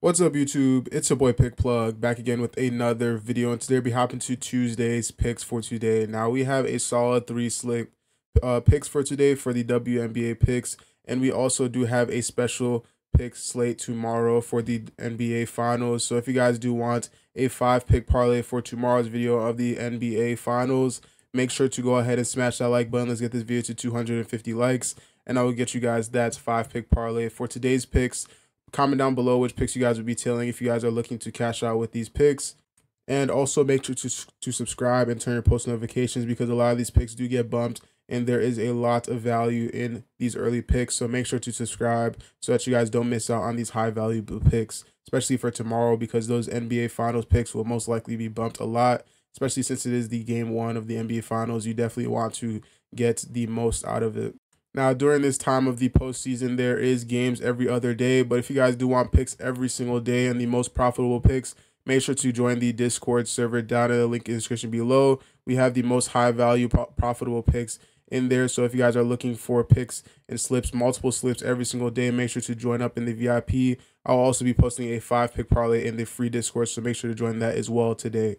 What's up, YouTube? It's your boy Pick Plug back again with another video, and today we'll be hopping to Tuesday's picks for today. Now we have a solid three slip picks for today for the WNBA picks, and we also do have a special pick slate tomorrow for the NBA Finals. So if you guys do want a 5-pick parlay for tomorrow's video of the NBA Finals, make sure to go ahead and smash that like button. Let's get this video to 250 likes, and I will get you guys that 5-pick parlay for today's picks. Comment down below which picks you guys would be tailing if you guys are looking to cash out with these picks. And also make sure to subscribe and turn your post notifications, because a lot of these picks do get bumped and there is a lot of value in these early picks. So make sure to subscribe so that you guys don't miss out on these high value picks, especially for tomorrow, because those NBA Finals picks will most likely be bumped a lot, especially since it is the game 1 of the NBA Finals. You definitely want to get the most out of it. Now, during this time of the postseason, there is games every other day, but if you guys do want picks every single day and the most profitable picks, make sure to join the Discord server down in the link in the description below. We have the most high value profitable picks in there, so if you guys are looking for picks and slips, multiple slips every single day, make sure to join up in the VIP. I'll also be posting a 5-pick parlay in the free Discord, so make sure to join that as well today.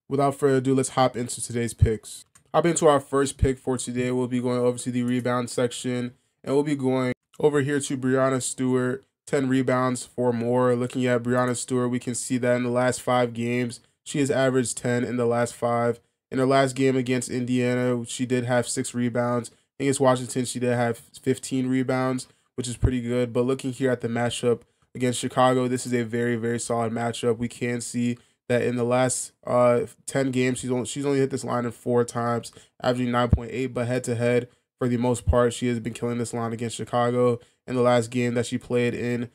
Without further ado, let's hop into today's picks. Hop into our first pick for today. We'll be going over to the rebound section, and we'll be going over here to Breanna Stewart, 10 rebounds for more. Looking at Breanna Stewart, we can see that in the last 5 games, she has averaged 10 in the last 5. In her last game against Indiana, she did have 6 rebounds. Against Washington, she did have 15 rebounds, which is pretty good. But looking here at the matchup against Chicago, this is a very, very solid matchup. We can see that in the last 10 games, she's only hit this line in 4 times, averaging 9.8. But head-to-head, for the most part, she has been killing this line against Chicago. In the last game that she played in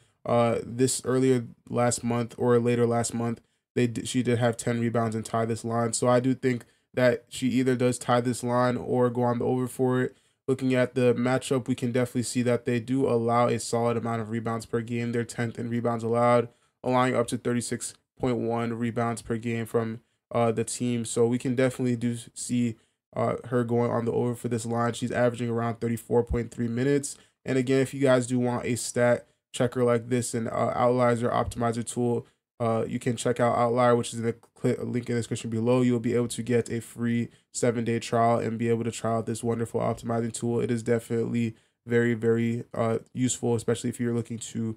this earlier last month or later last month, she did have 10 rebounds and tie this line. So I do think that she either does tie this line or go on the over for it. Looking at the matchup, we can definitely see that they do allow a solid amount of rebounds per game. They're 10th in rebounds allowed, allowing up to 36.1 rebounds per game from the team. So we can definitely do see her going on the over for this line. She's averaging around 34.3 minutes. And again, if you guys do want a stat checker like this, an Outlier optimizer tool, you can check out Outlier, which is in the link in the description below. You'll be able to get a free 7-day trial and be able to try out this wonderful optimizing tool. It is definitely very, very useful, especially if you're looking to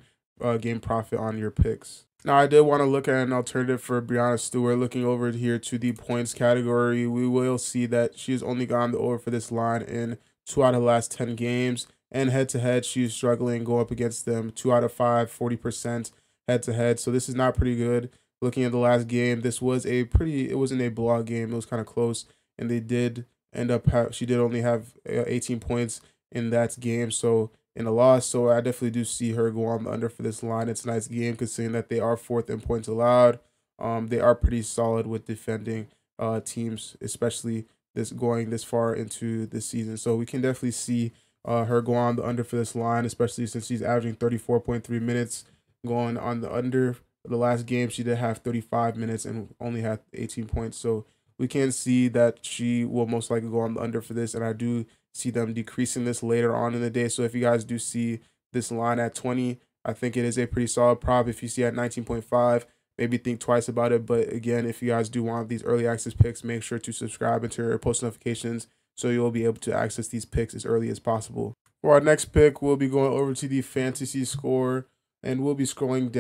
gain profit on your picks. Now, I did want to look at an alternative for Breanna Stewart. Looking over here to the points category, we will see that she has only gone the over for this line in 2 out of the last 10 games. And head-to-head, she's struggling, go up against them 2 out of 5, 40% head-to-head. So this is not pretty good. Looking at the last game, this was it wasn't a blowout game. It was kind of close. And they did end up, she did only have 18 points in that game. So in a loss, so I definitely do see her go on the under for this line. It's a nice game considering that they are 4th in points allowed. They are pretty solid with defending teams, especially going this far into this season. So we can definitely see her go on the under for this line, especially since she's averaging 34.3 minutes. Going on the under, the last game she did have 35 minutes and only had 18 points. So we can see that she will most likely go on the under for this, and I do see them decreasing this later on in the day. So if you guys do see this line at 20, I think it is a pretty solid prop. If you see at 19.5, maybe think twice about it. But again, if you guys do want these early access picks, make sure to subscribe and turn your post notifications so you'll be able to access these picks as early as possible. For our next pick, we'll be going over to the fantasy score, and we'll be scrolling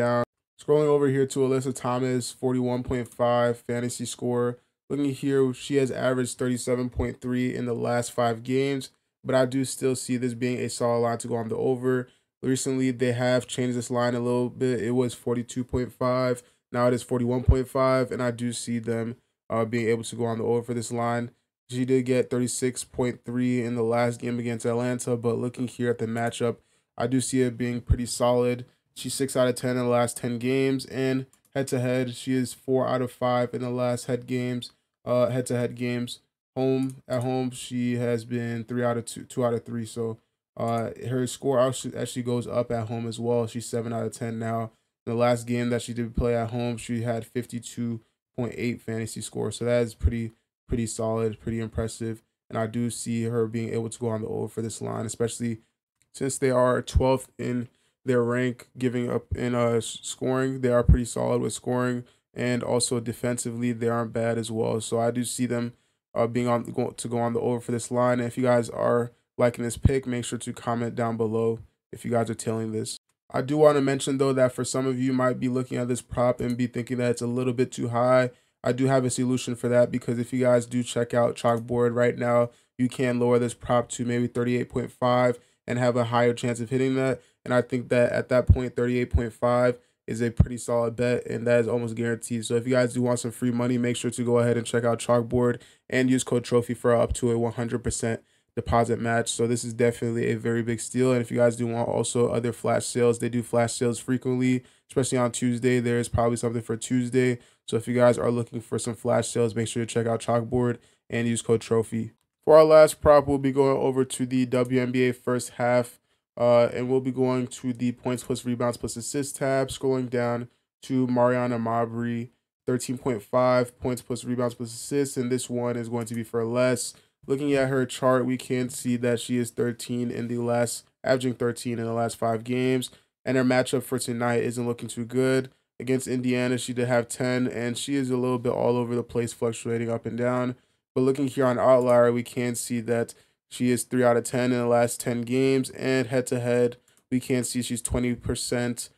over here to Alyssa Thomas, 41.5 fantasy score. Looking here, she has averaged 37.3 in the last 5 games, but I do still see this being a solid line to go on the over. Recently, they have changed this line a little bit. It was 42.5. Now it is 41.5, and I do see them being able to go on the over for this line. She did get 36.3 in the last game against Atlanta, but looking here at the matchup, I do see it being pretty solid. She's 6 out of 10 in the last 10 games, and head-to-head, she is 4 out of 5 in the last head-to-head games. At home, she has been 2 out of 3. So her score actually goes up at home as well. She's 7 out of 10 now. In the last game that she did play at home, she had 52.8 fantasy score. So that is pretty solid, pretty impressive. And I do see her being able to go on the over for this line, especially since they are 12th in their rank giving up in scoring. They are pretty solid with scoring, and also defensively they aren't bad as well. So I do see them being on to go on the over for this line. And if you guys are liking this pick, make sure to comment down below if you guys are tailing this. I do want to mention though that for some of you might be looking at this prop and be thinking that it's a little bit too high. I do have a solution for that, because if you guys do check out Chalkboard right now, you can lower this prop to maybe 38.5 and have a higher chance of hitting that. And I think that at that point, 38.5 is a pretty solid bet, and that is almost guaranteed. So if you guys do want some free money, make sure to go ahead and check out Chalkboard and use code Trophy for up to a 100% deposit match. So this is definitely a very big steal. And if you guys do want also other flash sales, they do flash sales frequently, especially on Tuesday. There is probably something for Tuesday. So if you guys are looking for some flash sales, make sure to check out Chalkboard and use code Trophy. For our last prop, we'll be going over to the WNBA first half, and we'll be going to the points plus rebounds plus assists tab, scrolling down to Mariana Mabry, 13.5 points plus rebounds plus assists, and this one is going to be for less. Looking at her chart, we can see that she is averaging 13 in the last 5 games, and her matchup for tonight isn't looking too good. Against Indiana, she did have 10, and she is a little bit all over the place, fluctuating up and down. But looking here on Outlier, we can see that she is 3 out of 10 in the last 10 games, and head-to-head, we can see she's 20%.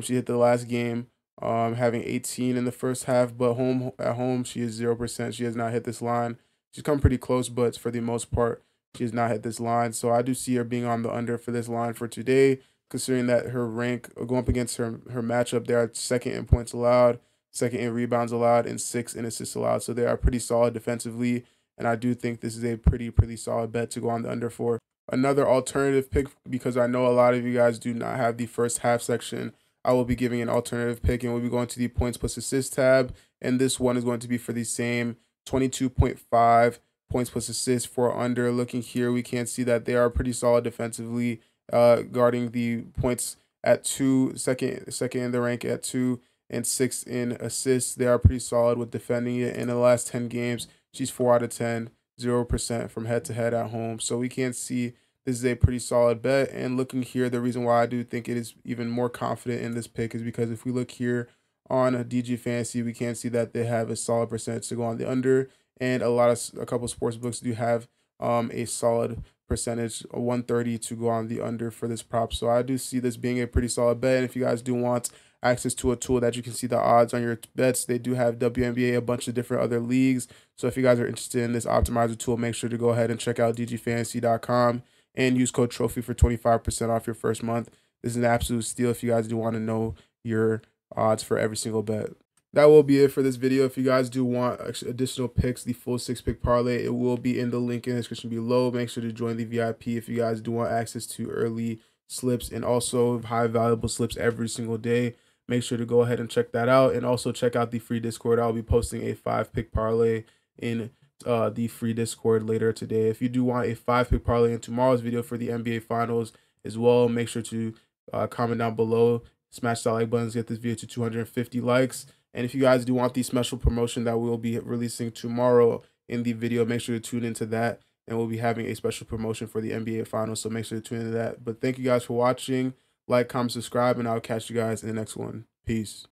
She hit the last game, having 18 in the first half, but at home, she is 0%. She has not hit this line. She's come pretty close, but for the most part, she has not hit this line. So I do see her being on the under for this line for today, considering that her rank going up against her matchup, they are second in points allowed, second in rebounds allowed, and 6th in assists allowed. So they are pretty solid defensively, and I do think this is a pretty solid bet to go on the under for. Another alternative pick, because I know a lot of you guys do not have the first half section, I will be giving an alternative pick, and we'll be going to the points plus assists tab, and this one is going to be for the same 22.5 points plus assists for under. Looking here, we can see that they are pretty solid defensively, guarding the points at 2, second in the rank at 2, and 6th in assists. They are pretty solid with defending it. In the last 10 games, she's 4 out of 10, 0% from head-to-head at home. So we can see this is a pretty solid bet. And looking here, the reason why I do think it is even more confident in this pick is because if we look here on DG Fantasy, we can see that they have a solid percentage to go on the under, and a couple sports books do have a solid percentage, 130 to go on the under for this prop. So I do see this being a pretty solid bet. And if you guys do want access to a tool that you can see the odds on your bets, they do have WNBA, a bunch of different other leagues. So if you guys are interested in this optimizer tool, make sure to go ahead and check out dgfantasy.com and use code Trophy for 25% off your first month. This is an absolute steal if you guys do want to know your odds for every single bet. That will be it for this video. If you guys do want additional picks, the full 6-pick parlay, it will be in the link in the description below. Make sure to join the VIP if you guys do want access to early slips and also high valuable slips every single day. Make sure to go ahead and check that out, and also check out the free Discord. I'll be posting a 5-pick parlay in the free Discord later today. If you do want a 5-pick parlay in tomorrow's video for the NBA Finals as well, make sure to comment down below. Smash that like button, get this video to 250 likes. And if you guys do want the special promotion that we'll be releasing tomorrow in the video, make sure to tune into that. And we'll be having a special promotion for the NBA Finals, so make sure to tune into that. But thank you guys for watching. Like, comment, subscribe, and I'll catch you guys in the next one. Peace.